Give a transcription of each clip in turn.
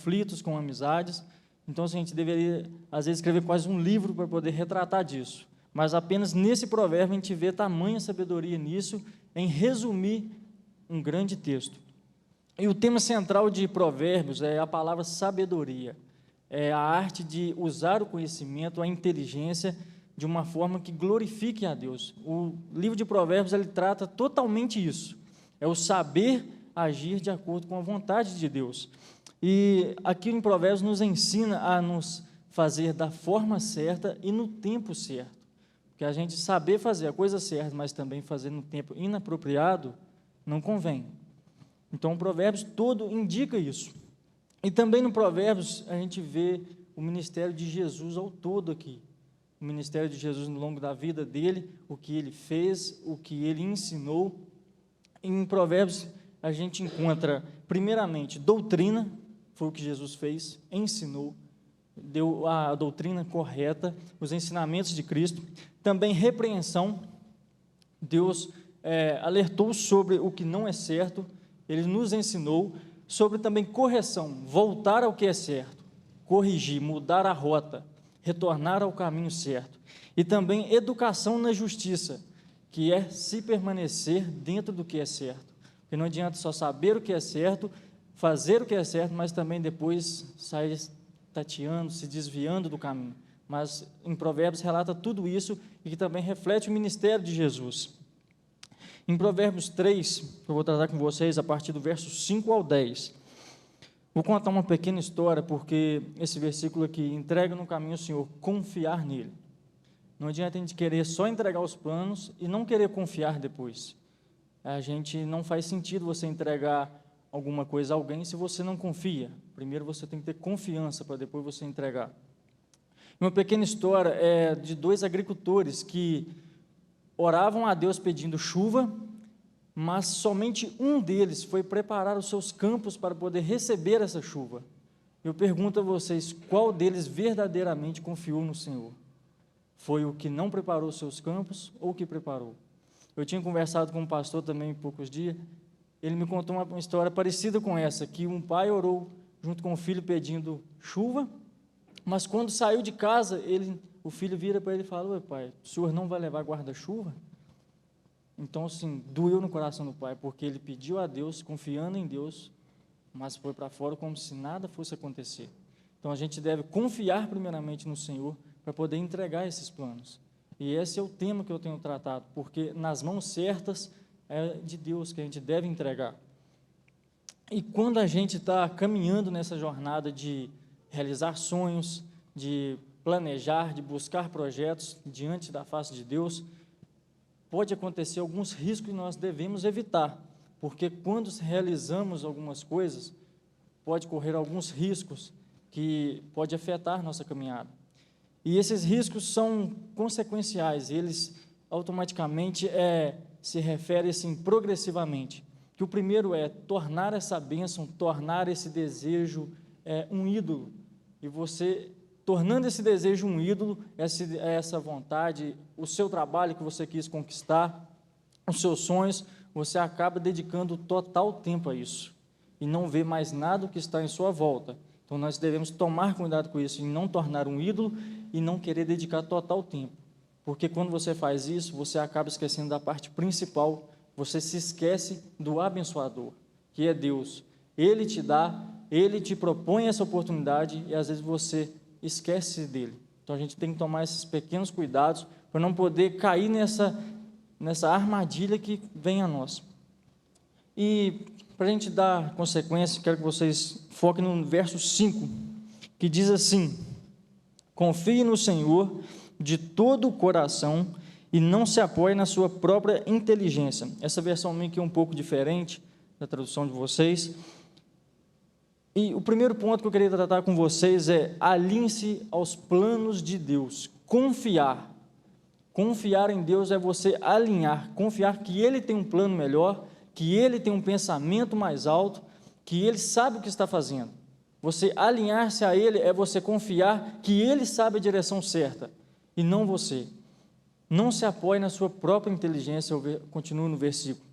conflitos com amizades. Então, assim, a gente deveria, às vezes, escrever quase um livro para poder retratar disso. Mas apenas nesse provérbio a gente vê tamanha sabedoria nisso, em resumir um grande texto. E o tema central de Provérbios é a palavra sabedoria. É a arte de usar o conhecimento, a inteligência, de uma forma que glorifique a Deus. O livro de Provérbios, ele trata totalmente isso. É o saber agir de acordo com a vontade de Deus. E aqui em Provérbios nos ensina a nos fazer da forma certa e no tempo certo. Porque a gente saber fazer a coisa certa, mas também fazer no tempo inapropriado, não convém. Então, o Provérbios todo indica isso. E também no Provérbios a gente vê o ministério de Jesus ao todo aqui. O ministério de Jesus no longo da vida dele, o que ele fez, o que ele ensinou. Em Provérbios a gente encontra, primeiramente, doutrina, foi o que Jesus fez, ensinou, deu a doutrina correta, os ensinamentos de Cristo. Também repreensão, Deus alertou sobre o que não é certo, ele nos ensinou. Sobre também correção, voltar ao que é certo, corrigir, mudar a rota, retornar ao caminho certo. E também educação na justiça, que é se permanecer dentro do que é certo. Porque não adianta só saber o que é certo, fazer o que é certo, mas também depois sair tateando, se desviando do caminho. Mas em Provérbios relata tudo isso e que também reflete o ministério de Jesus. Em Provérbios 3, eu vou tratar com vocês a partir do verso 5 ao 10. Vou contar uma pequena história, porque esse versículo aqui, entrega no caminho o Senhor, confiar nele. Não adianta a gente querer só entregar os planos e não querer confiar depois. A gente não faz sentido você entregar alguma coisa a alguém se você não confia. Primeiro você tem que ter confiança para depois você entregar. Uma pequena história é de dois agricultores que oravam a Deus pedindo chuva, mas somente um deles foi preparar os seus campos para poder receber essa chuva. Eu pergunto a vocês, qual deles verdadeiramente confiou no Senhor? Foi o que não preparou os seus campos ou o que preparou? Eu tinha conversado com um pastor também há poucos dias, ele me contou uma história parecida com essa, que um pai orou junto com o filho pedindo chuva, mas quando saiu de casa, o filho vira para ele e fala: "Oi, pai, o senhor não vai levar guarda-chuva?" Então, assim, doeu no coração do pai, porque ele pediu a Deus, confiando em Deus, mas foi para fora como se nada fosse acontecer. Então, a gente deve confiar primeiramente no Senhor para poder entregar esses planos. E esse é o tema que eu tenho tratado, porque nas mãos certas é de Deus que a gente deve entregar. E quando a gente está caminhando nessa jornada de realizar sonhos, de planejar, de buscar projetos diante da face de Deus, pode acontecer alguns riscos que nós devemos evitar, porque quando realizamos algumas coisas, pode correr alguns riscos que pode afetar nossa caminhada. E esses riscos são consequenciais, eles automaticamente se referem assim progressivamente. Que o primeiro é tornar essa bênção, tornar esse desejo um ídolo. E você, tornando esse desejo um ídolo, essa vontade, o seu trabalho que você quis conquistar, os seus sonhos, você acaba dedicando total tempo a isso. E não vê mais nada do que está em sua volta. Então, nós devemos tomar cuidado com isso, em não tornar um ídolo e não querer dedicar total tempo. Porque quando você faz isso, você acaba esquecendo da parte principal, você se esquece do abençoador, que é Deus. Ele te dá, Ele te propõe essa oportunidade e às vezes você esquece dele. Então, a gente tem que tomar esses pequenos cuidados para não poder cair nessa armadilha que vem a nós. E para a gente dar consequência, quero que vocês foquem no verso 5, que diz assim: confie no Senhor de todo o coração e não se apoie na sua própria inteligência. Essa versão minha aqui é um pouco diferente da tradução de vocês. E o primeiro ponto que eu queria tratar com vocês é: alinhe-se aos planos de Deus. Confiar. Confiar em Deus é você alinhar, confiar que Ele tem um plano melhor, que Ele tem um pensamento mais alto, que Ele sabe o que está fazendo. Você alinhar-se a Ele é você confiar que Ele sabe a direção certa, e não você. Não se apoie na sua própria inteligência, eu continuo no versículo.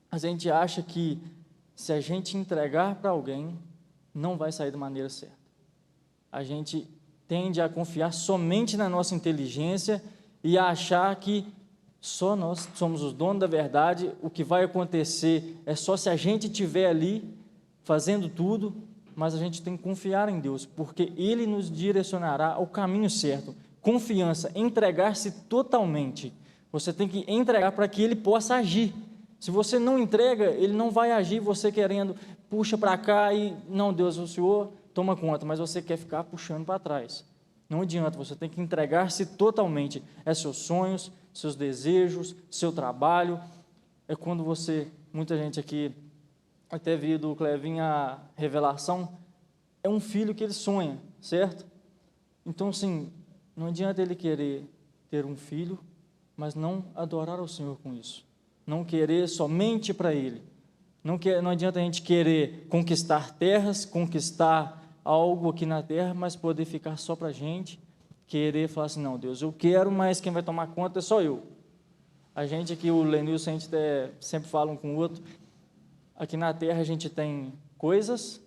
A gente acha que se a gente entregar para alguém, não vai sair da maneira certa. A gente tende a confiar somente na nossa inteligência e a achar que só nós somos os donos da verdade, o que vai acontecer é só se a gente estiver ali fazendo tudo, mas a gente tem que confiar em Deus, porque Ele nos direcionará ao caminho certo. Confiança, entregar-se totalmente. Você tem que entregar para que Ele possa agir. Se você não entrega, Ele não vai agir, você querendo, puxa para cá e, não, Deus, o Senhor toma conta, mas você quer ficar puxando para trás. Não adianta, você tem que entregar-se totalmente. É seus sonhos, seus desejos, seu trabalho. É quando muita gente aqui, até viu do Clevinho a revelação, é um filho que ele sonha, certo? Então, assim, não adianta ele querer ter um filho, mas não adorar ao Senhor com isso. Não querer somente para Ele. Não adianta a gente querer conquistar terras, conquistar algo aqui na terra, mas poder ficar só para a gente, querer falar assim, não, Deus, eu quero, mas quem vai tomar conta é só eu. A gente aqui, o Lenilson, a gente sempre fala um com o outro, aqui na terra a gente tem coisas,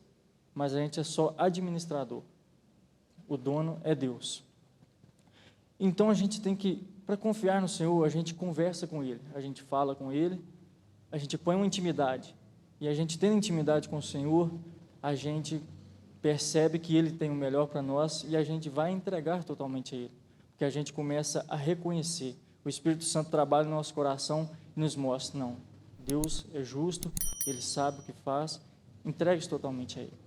mas a gente é só administrador. O dono é Deus. Então a gente tem que, para confiar no Senhor, a gente conversa com Ele, a gente fala com Ele, a gente põe uma intimidade. E a gente tendo intimidade com o Senhor, a gente percebe que Ele tem o melhor para nós e a gente vai entregar totalmente a Ele. Porque a gente começa a reconhecer. O Espírito Santo trabalha no nosso coração e nos mostra, não, Deus é justo, Ele sabe o que faz, entregue-se totalmente a Ele.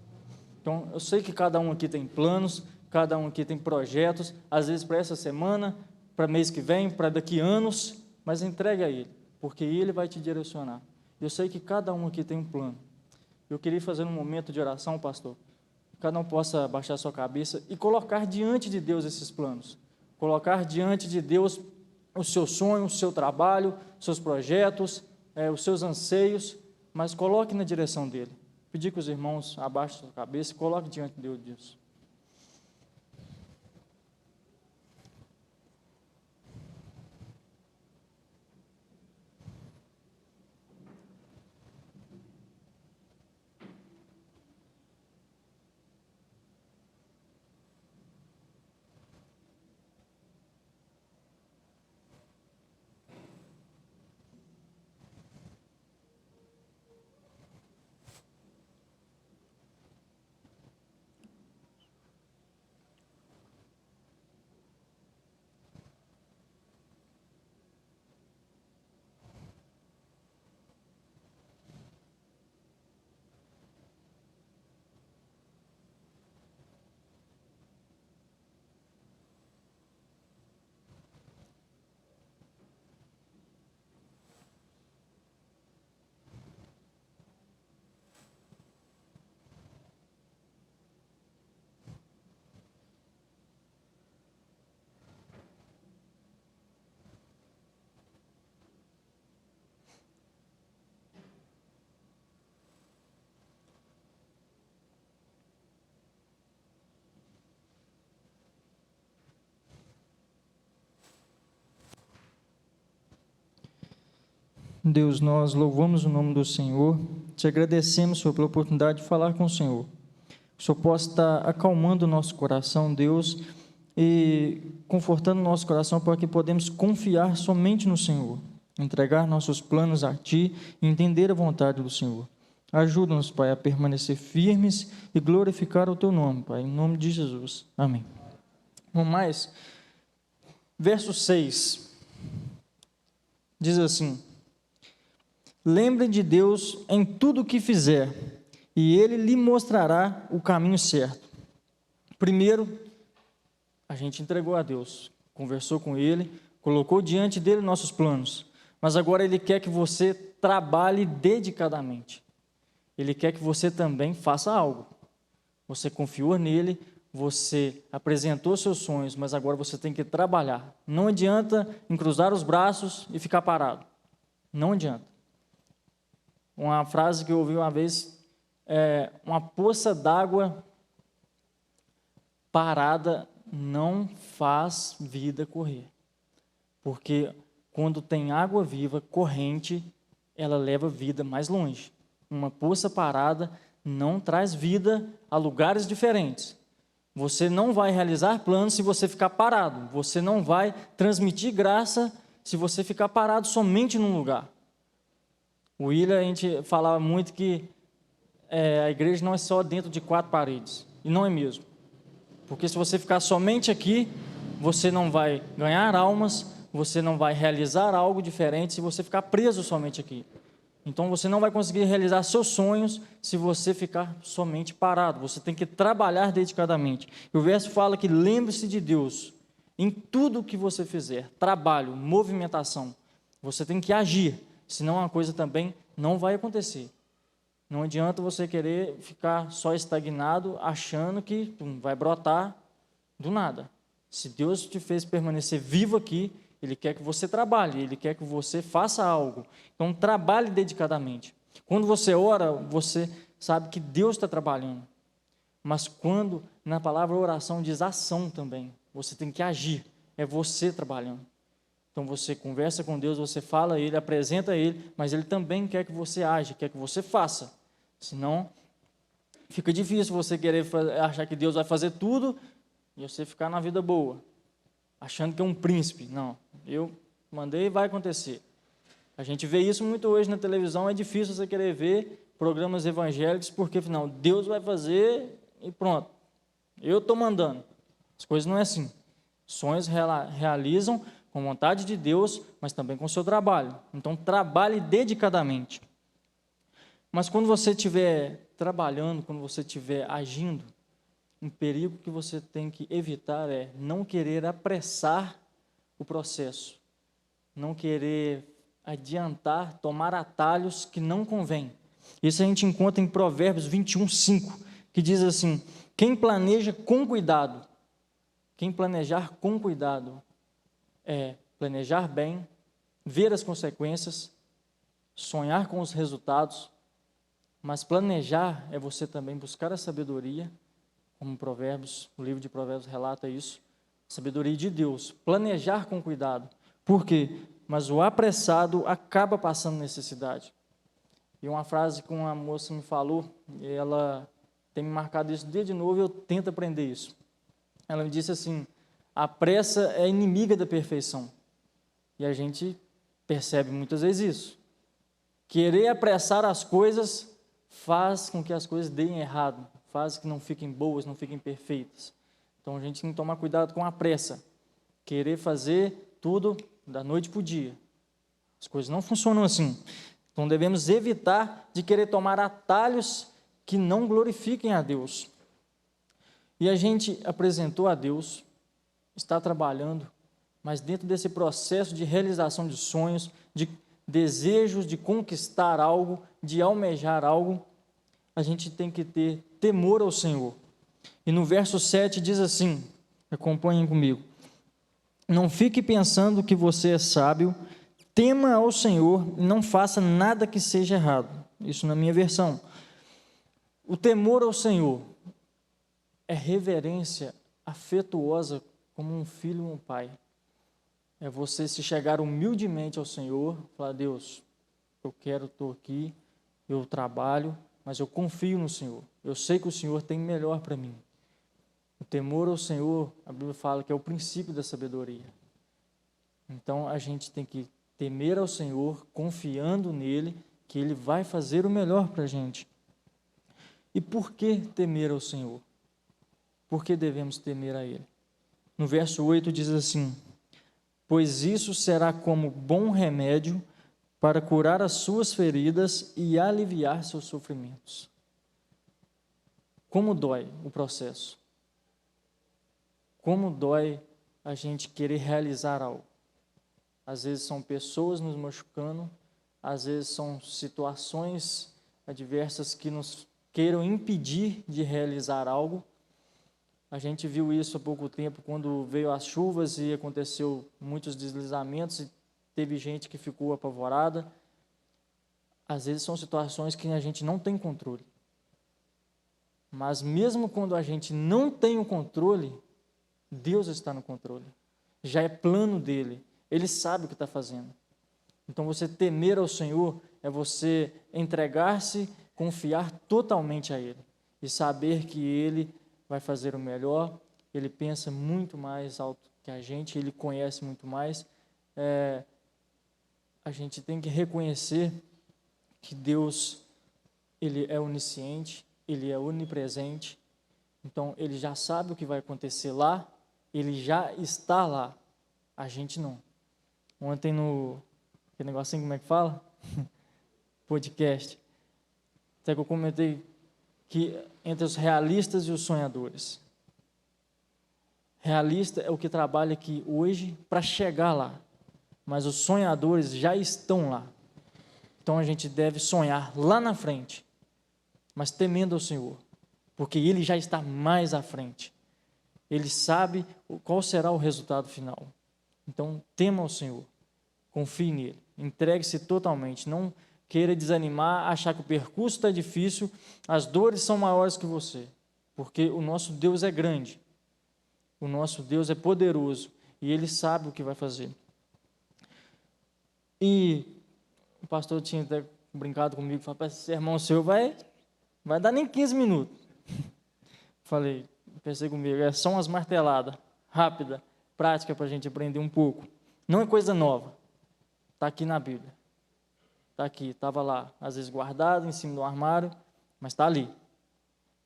Então, eu sei que cada um aqui tem planos, cada um aqui tem projetos, às vezes para essa semana, para mês que vem, para daqui anos, mas entregue a Ele, porque Ele vai te direcionar. Eu sei que cada um aqui tem um plano. Eu queria fazer um momento de oração, pastor, cada um possa baixar sua cabeça e colocar diante de Deus esses planos, colocar diante de Deus o seu sonho, o seu trabalho, seus projetos, os seus anseios, mas coloque na direção dEle. Pedir que os irmãos abaixem sua cabeça e coloquem diante de Deus disso. Deus, nós louvamos o nome do Senhor, te agradecemos, Senhor, pela oportunidade de falar com o Senhor. Que o Senhor possa estar acalmando o nosso coração, Deus, e confortando o nosso coração para que podemos confiar somente no Senhor, entregar nossos planos a Ti e entender a vontade do Senhor. Ajuda-nos, Pai, a permanecer firmes e glorificar o Teu nome, Pai, em nome de Jesus. Amém. Vamos mais? Verso 6, diz assim: lembre de Deus em tudo o que fizer, e Ele lhe mostrará o caminho certo. Primeiro, a gente entregou a Deus, conversou com Ele, colocou diante dEle nossos planos, mas agora Ele quer que você trabalhe dedicadamente. Ele quer que você também faça algo. Você confiou nele, você apresentou seus sonhos, mas agora você tem que trabalhar. Não adianta cruzar os braços e ficar parado. Não adianta. Uma frase que eu ouvi uma vez é: uma poça d'água parada não faz vida correr. Porque quando tem água viva, corrente, ela leva vida mais longe. Uma poça parada não traz vida a lugares diferentes. Você não vai realizar planos se você ficar parado. Você não vai transmitir graça se você ficar parado somente num lugar. O William, a gente falava muito que a igreja não é só dentro de 4 paredes. E não é mesmo. Porque se você ficar somente aqui, você não vai ganhar almas, você não vai realizar algo diferente se você ficar preso somente aqui. Então você não vai conseguir realizar seus sonhos se você ficar somente parado. Você tem que trabalhar dedicadamente. E o verso fala que lembre-se de Deus em tudo que você fizer. Trabalho, movimentação. Você tem que agir, senão a coisa também não vai acontecer. Não adianta você querer ficar só estagnado, achando que vai brotar do nada. Se Deus te fez permanecer vivo aqui, Ele quer que você trabalhe, Ele quer que você faça algo. Então, trabalhe dedicadamente. Quando você ora, você sabe que Deus está trabalhando. Mas quando na palavra oração diz ação também, você tem que agir, é você trabalhando. Então, você conversa com Deus, você fala a Ele, apresenta a Ele, mas Ele também quer que você age, quer que você faça. Senão, fica difícil você querer achar que Deus vai fazer tudo e você ficar na vida boa, achando que é um príncipe. Não, eu mandei e vai acontecer. A gente vê isso muito hoje na televisão, é difícil você querer ver programas evangélicos, porque, afinal, Deus vai fazer e pronto. Eu estou mandando. As coisas não é assim. Sonhos realizam com vontade de Deus, mas também com o seu trabalho. Então, trabalhe dedicadamente. Mas quando você estiver trabalhando, quando você estiver agindo, um perigo que você tem que evitar é não querer apressar o processo, não querer adiantar, tomar atalhos que não convém. Isso a gente encontra em Provérbios 21:5, que diz assim: quem planeja com cuidado, quem planejar com cuidado é planejar bem, ver as consequências, sonhar com os resultados, mas planejar é você também buscar a sabedoria, como Provérbios, o livro de Provérbios relata isso, sabedoria de Deus, planejar com cuidado. Por quê? Mas o apressado acaba passando necessidade. E uma frase que uma moça me falou, e ela tem me marcado isso desde novo, e eu tento aprender isso. Ela me disse assim: a pressa é inimiga da perfeição. E a gente percebe muitas vezes isso. Querer apressar as coisas faz com que as coisas deem errado, faz que não fiquem boas, não fiquem perfeitas. Então a gente tem que tomar cuidado com a pressa. Querer fazer tudo da noite para o dia. As coisas não funcionam assim. Então devemos evitar de querer tomar atalhos que não glorifiquem a Deus. E a gente apresentou a Deus, está trabalhando, mas dentro desse processo de realização de sonhos, de desejos de conquistar algo, de almejar algo, a gente tem que ter temor ao Senhor. E no verso 7 diz assim, acompanhem comigo: não fique pensando que você é sábio, tema ao Senhor e não faça nada que seja errado. Isso na minha versão. O temor ao Senhor é reverência afetuosa como um filho ou um pai. É você se chegar humildemente ao Senhor, falar: Deus, eu estou aqui, eu trabalho, mas eu confio no Senhor. Eu sei que o Senhor tem melhor para mim. O temor ao Senhor, a Bíblia fala que é o princípio da sabedoria. Então, a gente tem que temer ao Senhor, confiando nele, que Ele vai fazer o melhor para a gente. E por que temer ao Senhor? Por que devemos temer a Ele? No verso 8 diz assim: pois isso será como bom remédio para curar as suas feridas e aliviar seus sofrimentos. Como dói o processo? Como dói a gente querer realizar algo? Às vezes são pessoas nos machucando, às vezes são situações adversas que nos queiram impedir de realizar algo. A gente viu isso há pouco tempo, quando veio as chuvas e aconteceu muitos deslizamentos e teve gente que ficou apavorada. Às vezes são situações que a gente não tem controle. Mas mesmo quando a gente não tem o controle, Deus está no controle. Já é plano dele. Ele sabe o que está fazendo. Então, você temer ao Senhor é você entregar-se, confiar totalmente a Ele. e saber que Ele vai fazer o melhor. Ele pensa muito mais alto que a gente, Ele conhece muito mais. A gente tem que reconhecer que Deus, Ele é onisciente, Ele é onipresente, então Ele já sabe o que vai acontecer lá, Ele já está lá, a gente não. Ontem aquele negocinho, como é que fala? Podcast. Até que eu comentei que entre os realistas e os sonhadores. Realista é o que trabalha aqui hoje para chegar lá, mas os sonhadores já estão lá. Então a gente deve sonhar lá na frente, mas temendo ao Senhor, porque Ele já está mais à frente. Ele sabe qual será o resultado final. Então tema ao Senhor, confie nele, entregue-se totalmente, não queira desanimar, achar que o percurso está difícil, as dores são maiores que você, porque o nosso Deus é grande, o nosso Deus é poderoso e Ele sabe o que vai fazer. E o pastor tinha até brincado comigo, falou, esse sermão seu vai dar nem 15 minutos. Pensei comigo, é só umas marteladas, rápida, prática para a gente aprender um pouco. Não é coisa nova, está aqui na Bíblia. Está aqui, estava lá, às vezes guardado em cima do armário, mas está ali.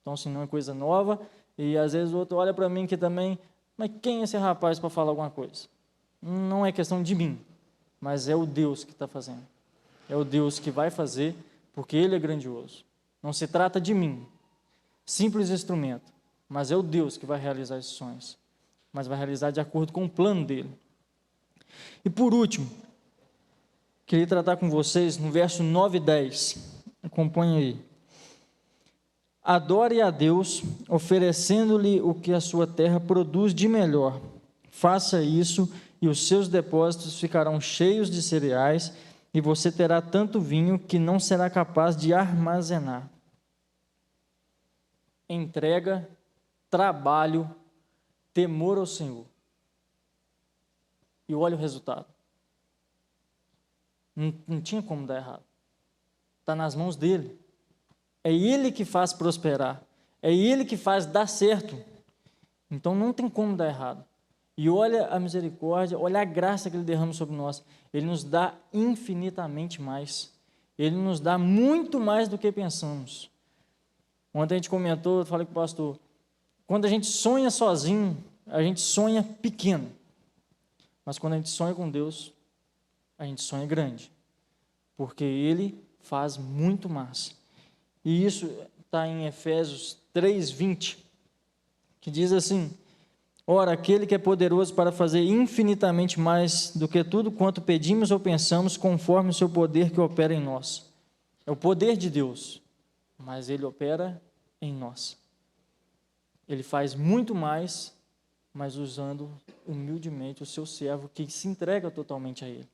Então, assim, não é coisa nova, e às vezes o outro olha para mim que também, mas quem é esse rapaz para falar alguma coisa? Não é questão de mim, mas é o Deus que está fazendo. É o Deus que vai fazer, porque Ele é grandioso. Não se trata de mim, simples instrumento, mas é o Deus que vai realizar esses sonhos, mas vai realizar de acordo com o plano dEle. E por último, queria tratar com vocês no verso 9 e 10, acompanhe aí. Adore a Deus, oferecendo-lhe o que a sua terra produz de melhor. Faça isso e os seus depósitos ficarão cheios de cereais, e você terá tanto vinho que não será capaz de armazenar. Entrega, trabalho, temor ao Senhor. E olha o resultado. Não tinha como dar errado. Está nas mãos dEle. É Ele que faz prosperar. É Ele que faz dar certo. Então não tem como dar errado. E olha a misericórdia, olha a graça que Ele derrama sobre nós. Ele nos dá infinitamente mais. Ele nos dá muito mais do que pensamos. Ontem a gente comentou, eu falei com o pastor, quando a gente sonha sozinho, a gente sonha pequeno. Mas quando a gente sonha com Deus, a gente sonha grande. Porque Ele faz muito mais. E isso está em Efésios 3:20, que diz assim: ora, aquele que é poderoso para fazer infinitamente mais do que tudo quanto pedimos ou pensamos, conforme o seu poder que opera em nós. É o poder de Deus, mas Ele opera em nós. Ele faz muito mais, mas usando humildemente o seu servo que se entrega totalmente a Ele.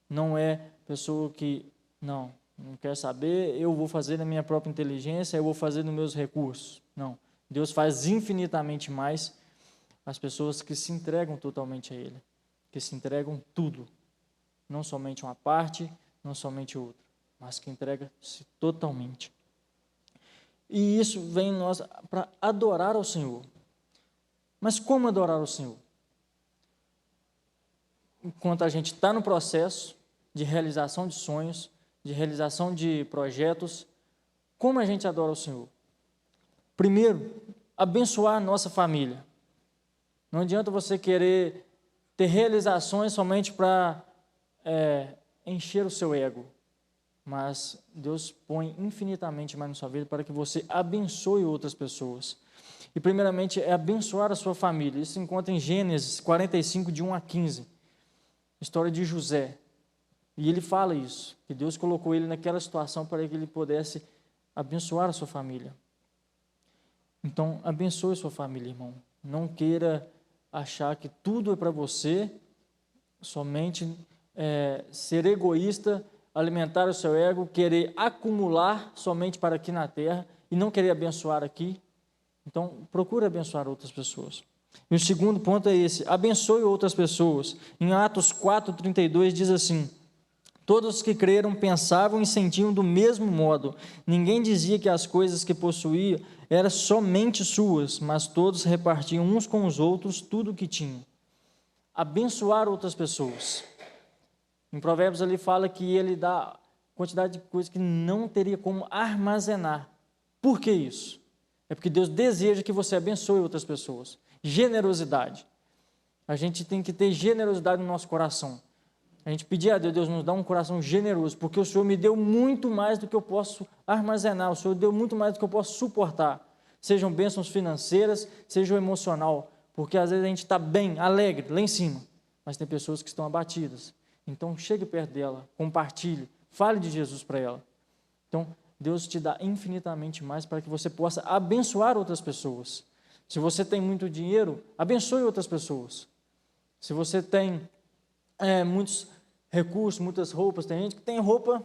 Não é pessoa que, não quer saber, eu vou fazer na minha própria inteligência, eu vou fazer nos meus recursos. Não, Deus faz infinitamente mais as pessoas que se entregam totalmente a Ele, que se entregam tudo, não somente uma parte, não somente outra, mas que entrega-se totalmente. E isso vem em nós para adorar ao Senhor. Mas como adorar ao Senhor? Enquanto a gente está no processo de realização de sonhos, de realização de projetos, como a gente adora o Senhor? Primeiro, abençoar a nossa família. Não adianta você querer ter realizações somente para encher o seu ego, mas Deus põe infinitamente mais na sua vida para que você abençoe outras pessoas. E primeiramente é abençoar a sua família. Isso se encontra em Gênesis 45, de 1 a 15, história de José. E ele fala isso, que Deus colocou ele naquela situação para que ele pudesse abençoar a sua família. Então, abençoe a sua família, irmão. Não queira achar que tudo é para você, somente ser egoísta, alimentar o seu ego, querer acumular somente para aqui na terra e não querer abençoar aqui. Então, procure abençoar outras pessoas. E o segundo ponto é esse: abençoe outras pessoas. Em Atos 4:32 diz assim: Todos os que creram pensavam e sentiam do mesmo modo. Ninguém dizia que as coisas que possuía eram somente suas, mas todos repartiam uns com os outros tudo o que tinham. Abençoar outras pessoas. Em Provérbios ali fala que ele dá quantidade de coisas que não teria como armazenar. Por que isso? É porque Deus deseja que você abençoe outras pessoas. Generosidade. A gente tem que ter generosidade no nosso coração. A gente pedir a Deus, Deus nos dá um coração generoso, porque o Senhor me deu muito mais do que eu posso armazenar, o Senhor deu muito mais do que eu posso suportar. Sejam bênçãos financeiras, sejam emocional, porque às vezes a gente está bem, alegre, lá em cima, mas tem pessoas que estão abatidas. Então, chegue perto dela, compartilhe, fale de Jesus para ela. Então, Deus te dá infinitamente mais para que você possa abençoar outras pessoas. Se você tem muito dinheiro, abençoe outras pessoas. Se você tem muitos recursos, muitas roupas, tem gente que tem roupa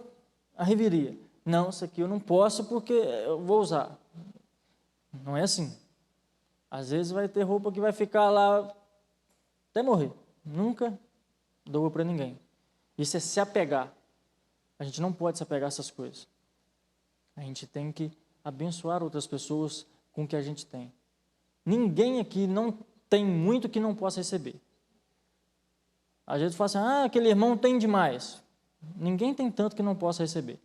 à reveria. Não, isso aqui eu não posso porque eu vou usar. Não é assim. Às vezes vai ter roupa que vai ficar lá até morrer. Nunca doa para ninguém. Isso é se apegar. A gente não pode se apegar a essas coisas. A gente tem que abençoar outras pessoas com o que a gente tem. Ninguém aqui não tem muito que não possa receber. A gente fala assim, aquele irmão tem demais. Ninguém tem tanto que não possa receber.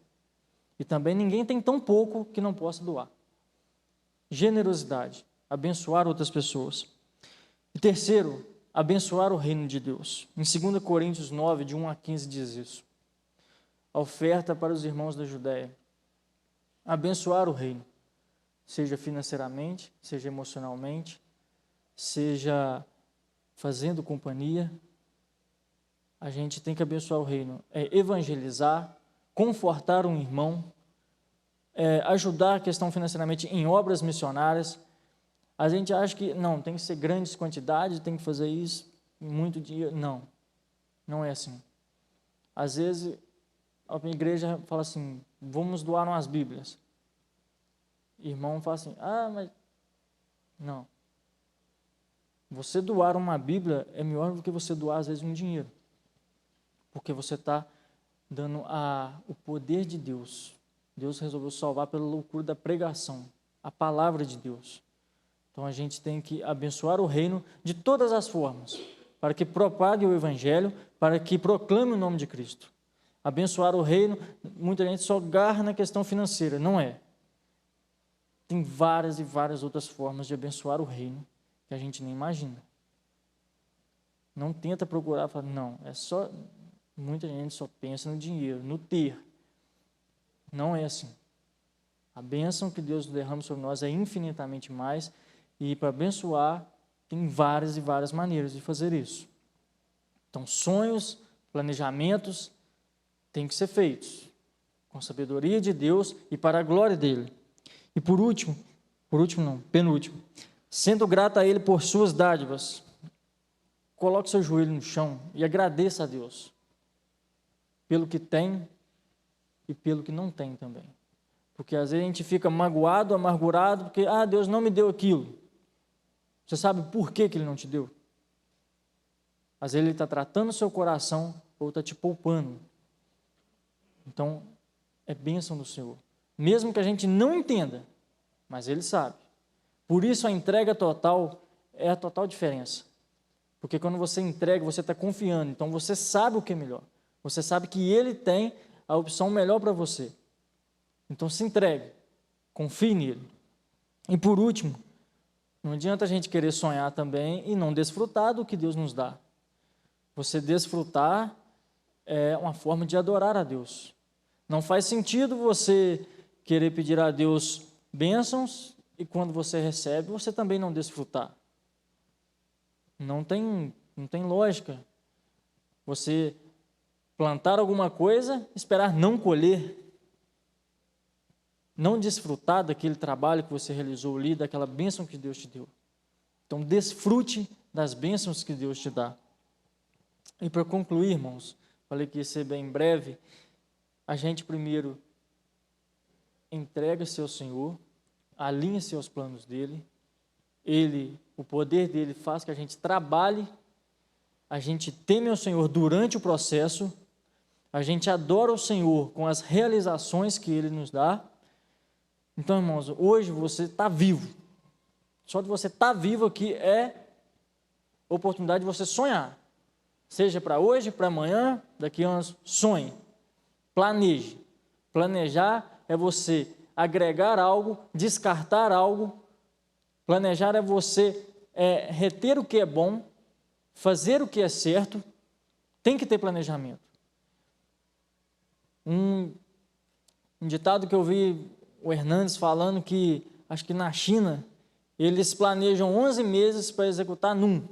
E também ninguém tem tão pouco que não possa doar. Generosidade, abençoar outras pessoas. E terceiro, abençoar o reino de Deus. Em 2 Coríntios 9, de 1 a 15, diz isso. A oferta para os irmãos da Judéia. Abençoar o reino, seja financeiramente, seja emocionalmente, seja fazendo companhia. A gente tem que abençoar o reino, evangelizar, confortar um irmão, ajudar a questão financeiramente em obras missionárias. A gente acha que, não, tem que ser grandes quantidades, tem que fazer isso, muito dinheiro. Não, não é assim. Às vezes, a igreja fala assim, vamos doar umas Bíblias. Irmão fala assim, mas... Não. Você doar uma Bíblia é melhor do que você doar, às vezes, um dinheiro. Porque você está dando o poder de Deus. Deus resolveu salvar pela loucura da pregação, a palavra de Deus. Então, a gente tem que abençoar o reino de todas as formas, para que propague o Evangelho, para que proclame o nome de Cristo. Abençoar o reino, muita gente só agarra na questão financeira, não é. Tem várias e várias outras formas de abençoar o reino que a gente nem imagina. Não tenta procurar, falar, não, é só... Muita gente só pensa no dinheiro, no ter. Não é assim. A bênção que Deus derrama sobre nós é infinitamente mais, e para abençoar, tem várias e várias maneiras de fazer isso. Então, sonhos, planejamentos, têm que ser feitos com a sabedoria de Deus e para a glória dele. E penúltimo, sendo grato a Ele por suas dádivas, coloque seu joelho no chão e agradeça a Deus pelo que tem e pelo que não tem também. Porque às vezes a gente fica magoado, amargurado, porque Deus não me deu aquilo. Você sabe por que Ele não te deu? Às vezes Ele está tratando o seu coração ou está te poupando. Então, é bênção do Senhor. Mesmo que a gente não entenda, mas Ele sabe. Por isso a entrega total é a total diferença. Porque quando você entrega, você está confiando. Então você sabe o que é melhor. Você sabe que Ele tem a opção melhor para você. Então se entregue. Confie nele. E por último, não adianta a gente querer sonhar também e não desfrutar do que Deus nos dá. Você desfrutar é uma forma de adorar a Deus. Não faz sentido você querer pedir a Deus bênçãos e quando você recebe, você também não desfrutar. Não tem lógica. Você plantar alguma coisa, esperar não colher, não desfrutar daquele trabalho que você realizou ali, daquela bênção que Deus te deu. Então, desfrute das bênçãos que Deus te dá. E para concluir, irmãos, falei que ia ser bem breve, a gente primeiro entrega-se ao Senhor, alinha-se aos planos dEle, o poder dEle faz que a gente trabalhe, a gente teme ao Senhor durante o processo, a gente adora o Senhor com as realizações que Ele nos dá. Então, irmãos, hoje você está vivo. Só de você estar vivo aqui é oportunidade de você sonhar. Seja para hoje, para amanhã, daqui a anos, sonhe. Planeje. Planejar é você agregar algo, descartar algo. Planejar é você reter o que é bom, fazer o que é certo. Tem que ter planejamento. Um ditado que eu vi o Hernandes falando que, acho que na China, eles planejam 11 meses para executar num.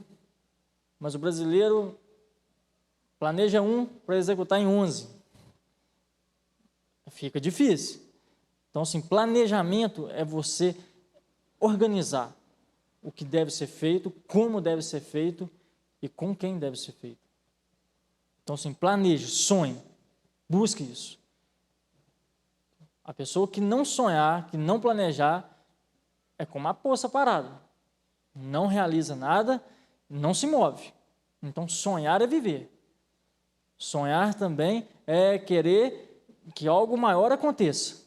Mas o brasileiro planeja um para executar em 11. Fica difícil. Então, assim, planejamento é você organizar o que deve ser feito, como deve ser feito e com quem deve ser feito. Então, assim, planeje, sonhe, busque isso. A pessoa que não sonhar, que não planejar, é como a poça parada. Não realiza nada, não se move. Então, sonhar é viver. Sonhar também é querer que algo maior aconteça.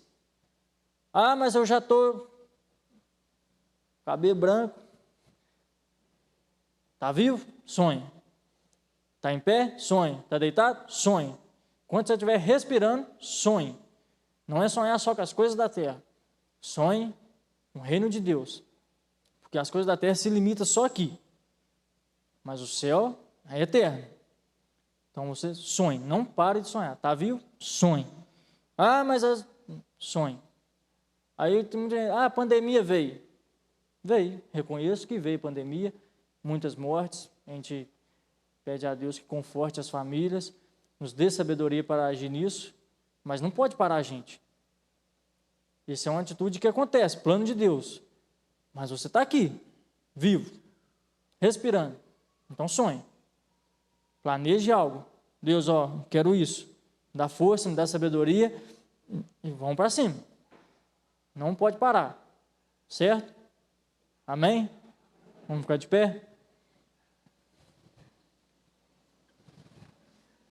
Ah, mas eu já estou cabelo branco. Está vivo? Sonhe. Está em pé? Sonhe. Está deitado? Sonhe. Quando você estiver respirando, sonhe. Não é sonhar só com as coisas da terra. Sonhe com o reino de Deus. Porque as coisas da terra se limitam só aqui. Mas o céu é eterno. Então você sonhe, não pare de sonhar. Está vivo? Sonhe. Ah, mas sonhe. Aí a pandemia veio. Veio, reconheço que veio pandemia, muitas mortes. A gente pede a Deus que conforte as famílias, nos dê sabedoria para agir nisso, mas não pode parar a gente. Isso é uma atitude que acontece, plano de Deus. Mas você está aqui, vivo, respirando. Então sonhe. Planeje algo. Deus, quero isso. Dá força, me dá sabedoria e vamos para cima. Não pode parar. Certo? Amém? Vamos ficar de pé?